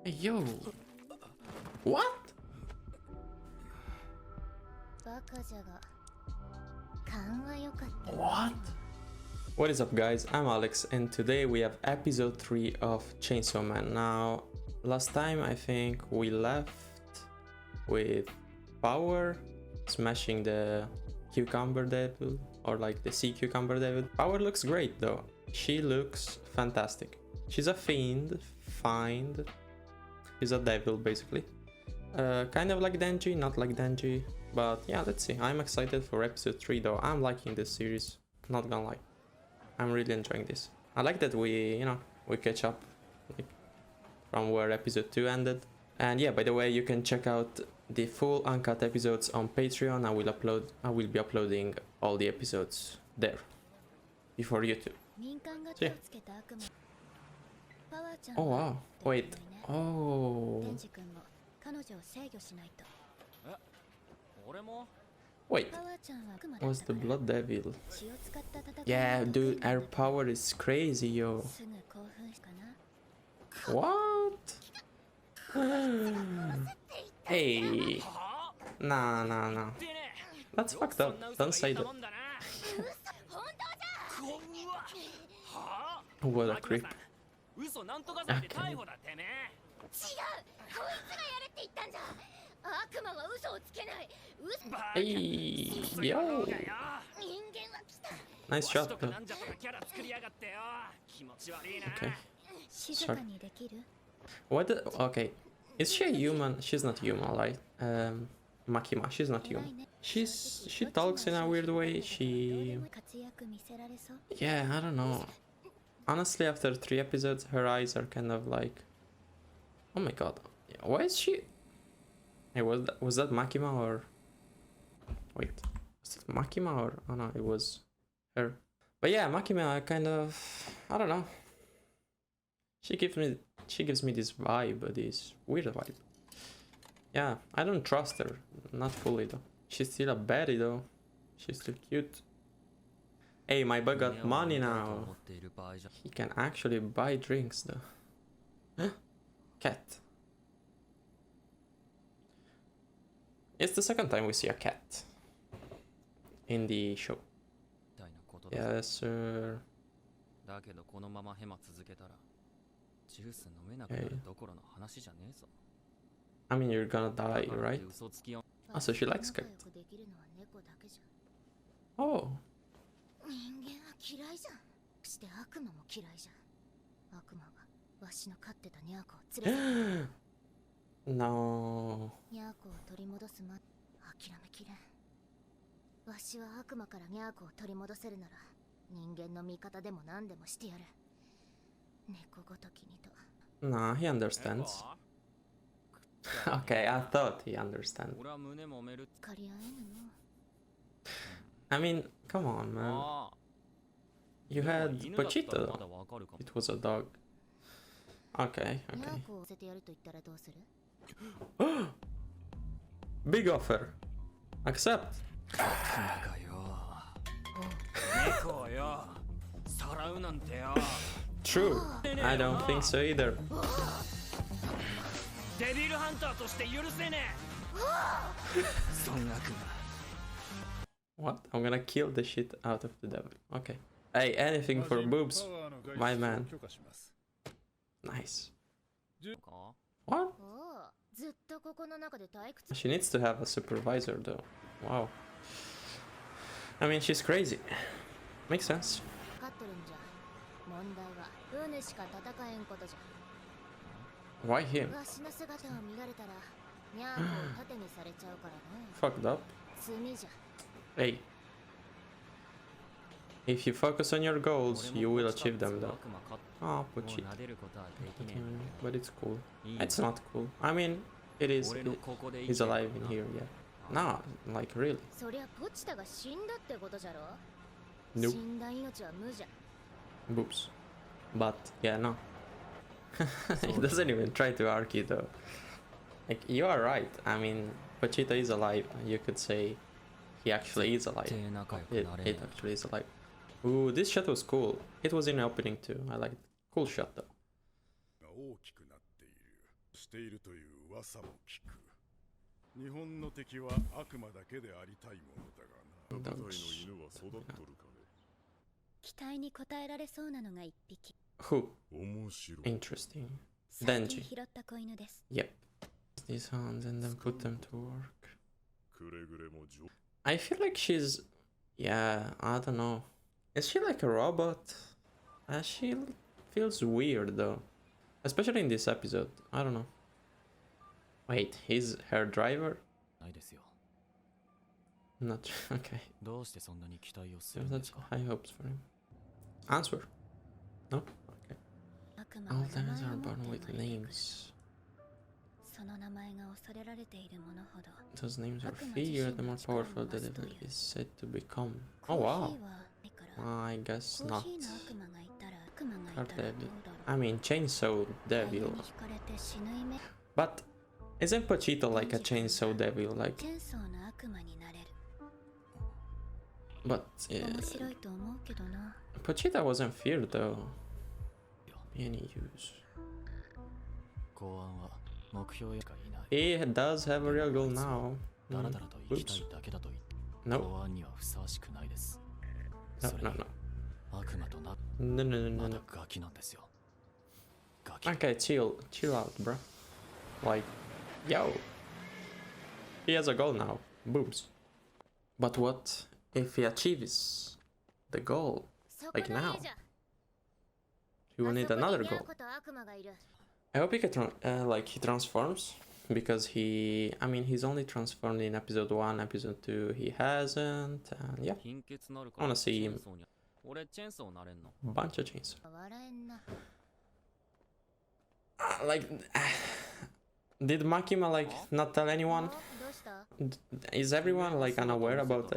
Yo. What? What? What is up, guys? I'm Alex, and today we have episode 3 of Chainsaw Man. Now, last time I think we left with Power smashing the cucumber devil, or like the sea cucumber devil. Power looks great though. She looks fantastic. She's a fiend. She's a devil basically. Kind of like DENJI, not like DENJI. But yeah, let's see. I'm excited for episode 3 though. I'm liking this series, not gonna lie. I'm really enjoying this. I like that we catch up like, from where episode 2 ended. And yeah, by the way, you can check out the full uncut episodes on Patreon. I will be uploading all the episodes there before YouTube. So, yeah. Oh wow, wait. Oh. Wait, was the blood devil? Yeah, dude, her power is crazy, yo. What? Hey. Nah. That's fucked up. Don't say that. What a creep. Okay. Hey, yo. Nice shot though. Okay. Sorry. What okay. Is she a human? She's not human, right? Makima, she's not human. She talks in a weird way. Yeah, I don't know. Honestly, after 3 episodes, her eyes are kind of like, oh my god. Why is she? Hey, was that Makima or? Wait, was it Makima or? Oh no, it was her. But yeah, Makima kind of, I don't know. She gives me this vibe, this weird vibe. Yeah, I don't trust her, not fully though. She's still a baddie though. She's still cute. Hey, my bug got money now. He can actually buy drinks though. Huh? Cat. It's the second time we see a cat in the show. Yes, sir. Hey. I mean, you're gonna die, right? Oh, so she likes cat. Oh. No. Nah, he understands. Okay, I thought he understands. I mean, come on, man. You had Pochito. It was a dog. Okay. Big offer. Accept. True. I don't think so either. What? I'm gonna kill the shit out of the devil. Okay. Hey, anything for boobs, my man. Nice. What? She needs to have a supervisor though. Wow. I mean, she's crazy. Makes sense. Why him? Fucked up. Hey. If you focus on your goals, you will achieve them though. Oh, Pochito. But it's cool. It's not cool. I mean, it is. He's alive in here, yeah. No, like really. Nope. Boobs. But, yeah, no. He doesn't even try to argue though. Like, you are right. I mean, Pochito is alive. You could say he actually is alive. It actually is alive. Ooh, this shot was cool. It was in the opening too. I liked it. Cool shot though. しているという噂も聞く。日本の敵は悪魔だけでありたいものだがな。部隊の犬は育っとるかね。期待に応えられそうなのが一匹。Who? 面白い。 Interesting. 最近 Denji. 拾った子犬です。 Yep. These hands and then put them to work. くれぐれも上 I feel like she's... Yeah, I don't know. Is she like a robot? She feels weird though. Especially in this episode. I don't know. Wait, he's her driver? ないですよ。 Not okay. どうしてそんなに期待をす So るんで that's すか。 high hopes for him. Answer. No? Okay. 悪魔 All は名 demons 前を are 持っ born て with 生まれてくる。 names. その名前が恐れられているものほど。 Those names are 悪魔 feared, 自 the 身 more の力を powerful 増 the すと devil いう。 is said to become. コ Oh ーヒ wow. ーはないから I guess コー not. ヒーの悪魔がいたら悪魔がい Her たらどう devil. だ I ろう。 mean, chainsaw タイヤ devil. に惹かれて死ぬ夢。 But isn't Pochito like a chainsaw devil? Like, チェーンソーの悪魔になれる。 but 面白いと思うけどな。 Pochita wasn't feared though. Any use? 公安は目標しかいない。 He does have a real goal now. だらだらと生きた Oops. いだけだと言って No. 公安にはふさわしくないです。 No, それ no, に no. 悪魔とな No, no, no, no, まだ no. ガキなんですよ。ガキ。 Okay, chill out, bro. Like, yo. He has a goal now. Boobs. But what if he achieves the goal? そこ Like の now. 家じゃ。 He will need あそこ another にニャ goal. ーコと悪魔がいる。 I hope he can, like, he transforms. Because I mean, he's only transformed in episode 1, episode 2, he hasn't, and yeah, 貧血なるか I wanna ら see チェ him. ーンソーに俺チェーンソーなれんの。 Bunch of chains. 笑えんな。 Like, did Makima, like, not tell お anyone? どうした Is everyone, like, unaware about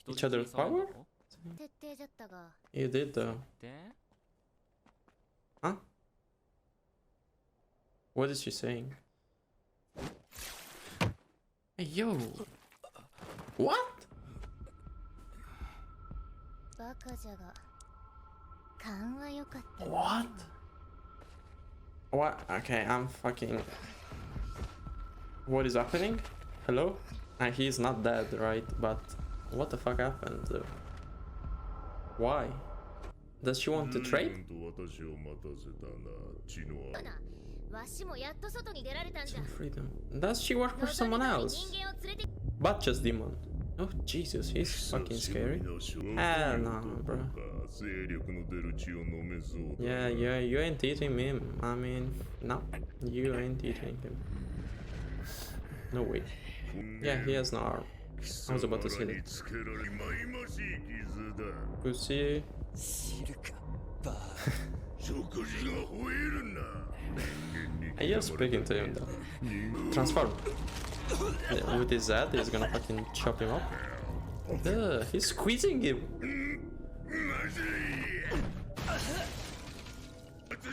each other's power? 徹底じゃったが。 You did, though. で Huh? What is she saying? Hey, yo! What? バカじゃが。勘は良かったな。 What? What? Okay, I'm fucking... What is happening? Hello? He's not dead, right? But what the fuck happened, though? Why? Does she want to trade? 私を待たせたな、血のわしもやっと外に出られたんじゃ。 Freedom. Does she work for someone else? 人間を連れて Butchers demon. Oh Jesus, he's fucking scary. Hell no, bro. 精力の出る血を飲めそうだ。 Yeah, you ain't eating him. I mean, no, you ain't eating him. No way. Yeah, he has no arm. I was about to say that. つけられまいましい傷だ。 Pussy. 知るかバ食事が吠えるな。 Hey, you're speaking to him though. Transform. Yeah, with his head, he's gonna fucking chop him up. Ugh, he's squeezing him.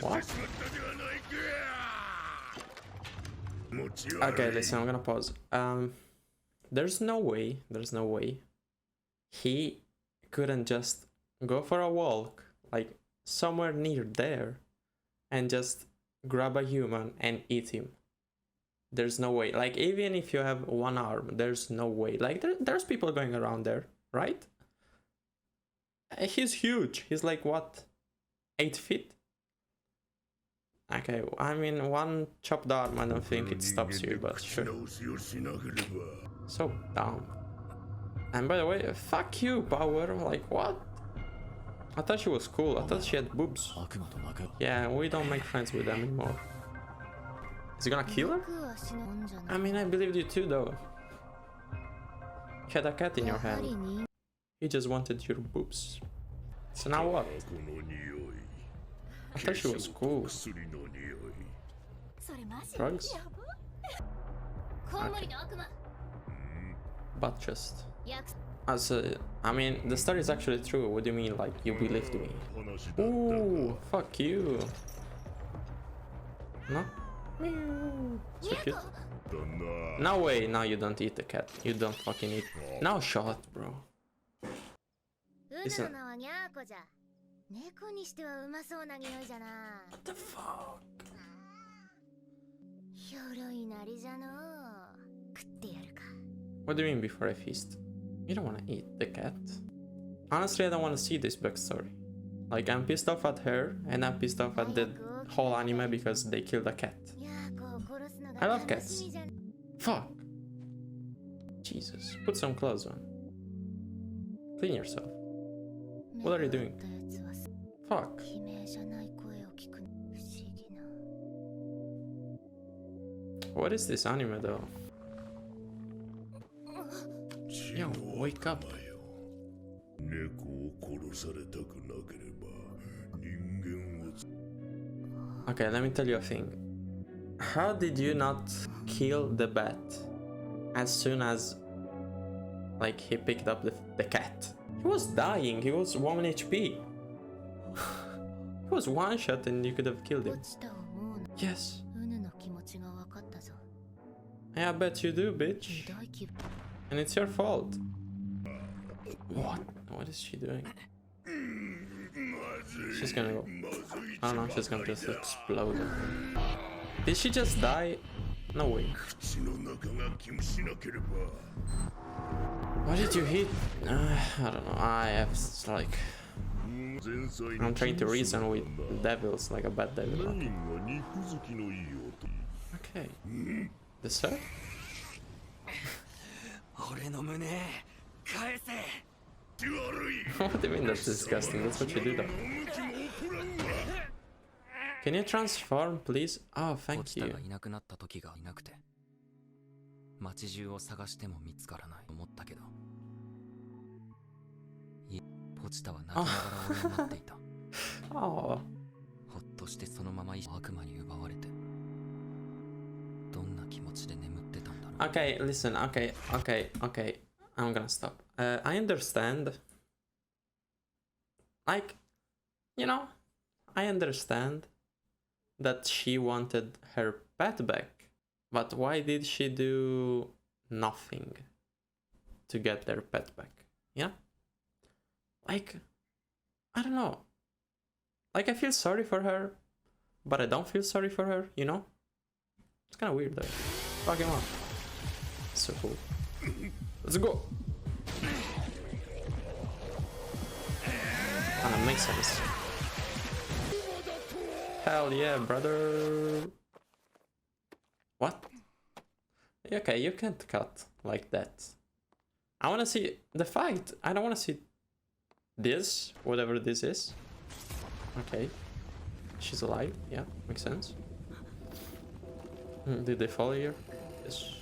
What? Okay, listen, I'm gonna pause. There's no way he couldn't just go for a walk, like somewhere near there, and just grab a human and eat him. There's no way. Like, even if you have one arm, there's no way. Like, there's people going around there, right? He's huge. He's like, what? 8 feet? Okay, I mean, one chopped arm, I don't think it stops you, but sure. So dumb. And by the way, fuck you, Power. Like, what? I thought she was cool. I thought she had boobs. 悪魔と仲良 Yeah, we don't make friends with them anymore. Is he gonna kill her? 僕は死ぬもんじゃな I い。 mean, I believed you too, though. You had a cat in や your はり hand. 人 He just wanted your boobs. So now what? この匂い。 I thought she was cool. 薬の匂い。それマジ Drugs? やばコウモリの悪魔 But just. 約 I mean, the story is actually true. What do you mean, like, you believed me? 話だった。 Ooh, fuck you. No? Meow. So cute. だな。 No way, no, you don't eat the cat. You don't fucking eat. No shot, bro. うぬの名はニャーコじゃ。猫にしてはうまそうな匂いじゃな。 What the fuck? りじゃのう。食ってやるか。 What do you mean before I feast? You don't want to eat the cat? Honestly, I don't want to see this backstory. Like, I'm pissed off at her, and I'm pissed off at the whole anime because they killed a cat. いやー、こう殺すの I が love 楽し cats. みじゃん。 Fuck. Jesus. Put some clothes on. Clean yourself. What are you doing? 狙ったやつは Fuck. 悲鳴じゃない声を聞く。不思議な。 What is this anime though? Yo, wake up. 猫を殺されたくなければ人間を Okay, let me tell you a thing. How did you not kill the bat as soon as, like, he picked up the cat? He was dying, he was 1 HP. He was one shot and you could have killed him. 落ちた思うの。 Yes. うぬの気持ちが分かったぞ。 Yeah, I bet you do, bitch. ひどい気分。 And it's your fault. What? What is she doing? She's gonna go. I don't know, she's gonna just explode. Did she just die? No way. 口の中が気もしなければ What did you hit? I don't know. I have like... 前菜 I'm trying to reason with devils like a bad devil. 何が肉好きのいい音 Okay. Dessert? 俺の胸返せ。 What do you mean that's disgusting? That's what you do though. Can you transform, please? Oh, ポ thank チタ you. がいなくなった時がいなくて、街中を探しても見つからないと思ったけど、ポチタは泣きながら俺を待っていた。 Oh. ほっとしてそのまま悪魔に奪われて、どんな気持ちで眠ってたんだろう。 Okay, listen, okay. I'm gonna stop. I understand. Like, you know, I understand that she wanted her pet back. But why did she do nothing to get their pet back? Yeah? Like, I don't know. Like, I feel sorry for her, but I don't feel sorry for her, you know? It's kind of weird though. Fuck him up. So cool. Let's go! And that makes sense. Hell yeah, brother! What? Okay, you can't cut like that. I wanna see the fight! I don't wanna see this, whatever this is. Okay. She's alive, yeah, makes sense. Did they follow here? Yes.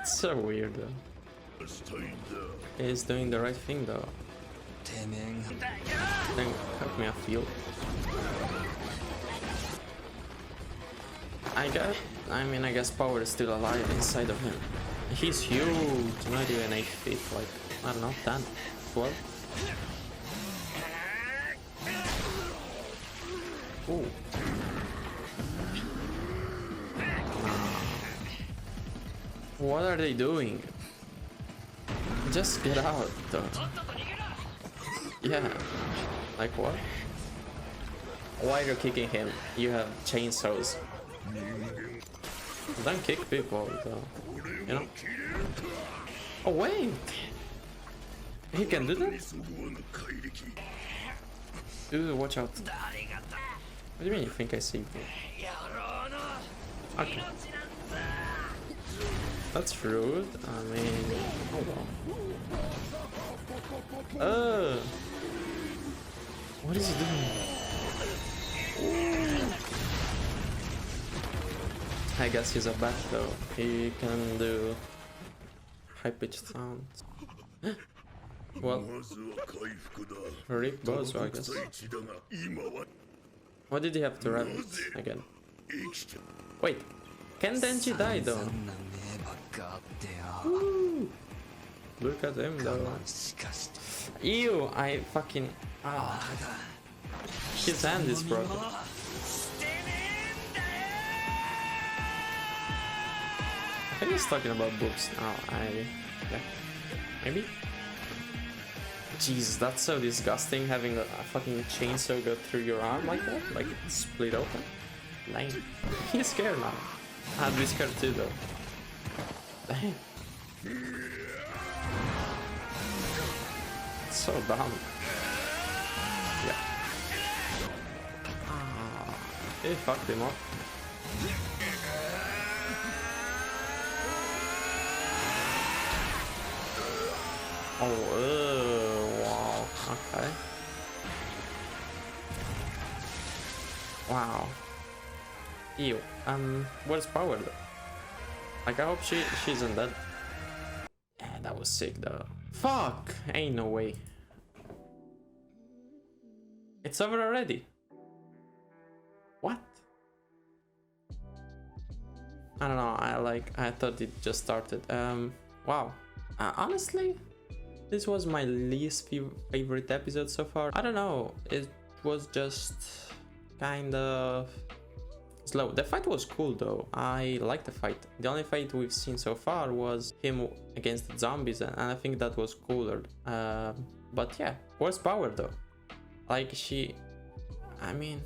It's so weird though. He's doing the right thing though. てめえが Then help me, I feel. I guess power is still alive inside of him. He's huge, not even 8 feet, like, I don't know, 10, 12. Ooh. What are they doing? Just get out though. Yeah. Like what? Why are you kicking him? You have chainsaws. Don't kick people though. You know? Oh wait! He can do that? Dude, watch out. What do you mean you think I saved you? Okay. That's rude. I mean, hold on. What is he doing? Ooh. I guess he's a bat though. He can do high-pitched sounds. Well, Rick Bozo, I guess. What did he have to rabbit again? Wait, can Denji die though? そんな目ばっかあってよ。 Woo. Look at him 我 though. 慢しかして Ew, I fucking... Ah. His hand is broken. してねえんだよ。 I think he's talking about boobs. Oh, yeah. Maybe? Jesus, that's so disgusting, having a fucking chainsaw go through your arm like that, like it's split open. Lame. He's scared now. I'd be scared too though. Damn. It's so dumb. Yeah. He fucked him up. Oh, wow. Okay. Wow. Ew. Where's Power though? Like, I hope she isn't dead. Yeah, that was sick though. Fuck! Ain't no way. It's over already. What? I don't know. I thought it just started. Wow. Honestly, this was my least favorite episode so far. I don't know. It was just kind of slow. The fight was cool though. I liked the fight. The only fight we've seen so far was him against the zombies, and I think that was cooler. But yeah, where's Power though? Like I mean,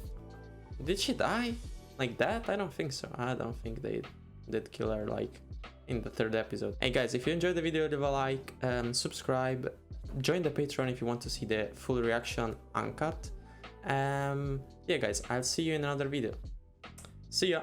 did she die like that? I don't think so. I don't think they did kill her like in the third episode. Hey guys, if you enjoyed the video, leave a like, subscribe, join the Patreon if you want to see the full reaction uncut. Yeah guys, I'll see you in another video. See ya.